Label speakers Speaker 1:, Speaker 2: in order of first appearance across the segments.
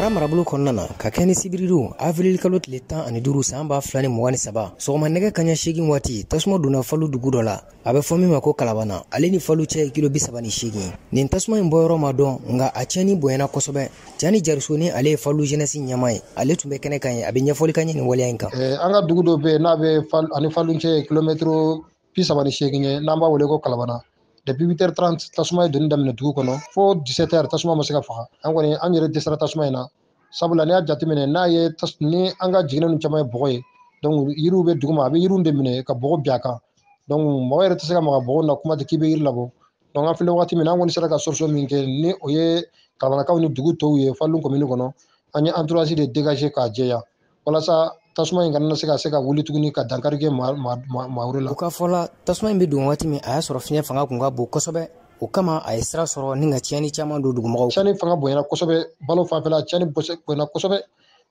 Speaker 1: Nara marabolo kɔnɔna ka kɛ ni sibiriru avril kalo tile 15 san 2023 sɔgɔma nɛgɛ kaɲɛ 8 waati tasuma donna Falu dugu dɔ la a bɛ fɔ min ma ko Kalabana ale ni Falu cɛ kilo 38 nin tasuma in bɔyɔrɔ ma dɔn nka a cɛni bonyana kosɛbɛ Jani Jariso ni ale ye Falu jeunesse ɲɛmaa ye ale tun bɛ kɛnɛ kan ye a bɛ ɲɛfɔli kan ɲɛ nin waleya in kan
Speaker 2: an ka dugu dɔ bɛ n'a bɛ ani Falu cɛ kilomètre 38 ye n'an b'a wele ko Kalabana depuis 8h30 tasuma ye donni daminɛ dugu kɔnɔ fo 17h tasuma ma se ka faga an kɔni an yɛrɛ dɛsɛra tasuma in na sabula ni y'a jateminɛ n'a ye ni an ka jiginɛ caman ye bɔgɔ ye donc yiriw bɛ dugu ma a bɛ yiriw de minɛ ka bɔgɔ bin a kan donc mɔgɔ yɛrɛ tɛ se ka maga bɔgɔ na kuma tɛ k'i bɛ yiri labɔ donc an filɛ waati min na an kɔni sera ka solution min kɛ ni o ye Kalabanakaw ni dugu tɔw ye Falu commune kɔnɔ an ye entourage de dégager k'a jɛya walasa tasuma in kana se ka wuli tuguni ka dankari kɛ maa wɛrɛ la.
Speaker 1: U ka fɔ la tasuma in bɛ don waati min a y'a sɔrɔ fiɲɛ fanga kun ka bon kosɛbɛ o kama a ye sira sɔrɔ ni ka tiɲɛni caman don dugumɔgɔw.
Speaker 2: Tiɲɛni fanga bonyana kosɛbɛ balo fanfɛla tiɲɛni bonyana kosɛbɛ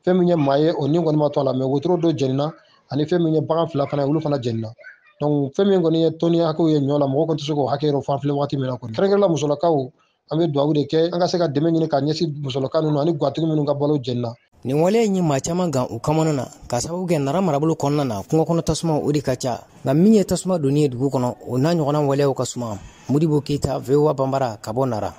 Speaker 2: fɛn min ye maa ye o ni kɔni ma to a la mais wotoro dɔ jɛnina ani fɛn min ye bagan fila fana olu fana jɛnina donc fɛn min kɔni ye tɔni hakɛw ye ɲɔ la mɔgɔ kɔni tɛ se k'o hakɛ yɛrɛ fan filɛ waati min na kɔni kɛrɛnkɛrɛnla musolakaw an bɛ dugawu de kɛ an ka se ka dɛmɛ ɲini ka ɲɛsin musolaka ninnu ani gatigi minnu ka balo jɛnina.
Speaker 1: Nin waleya in ye maa caman gan u kamana na ka sababu kɛ Nara marabolo kɔnɔna na kungo kɔnɔ tasuma o de ka ca nka min ye tasuma donni ye dugu kɔnɔ o n'a ɲɔgɔnna waleyaw ka suma Modibo Keyita VOA Banbara ka bɔ Nara.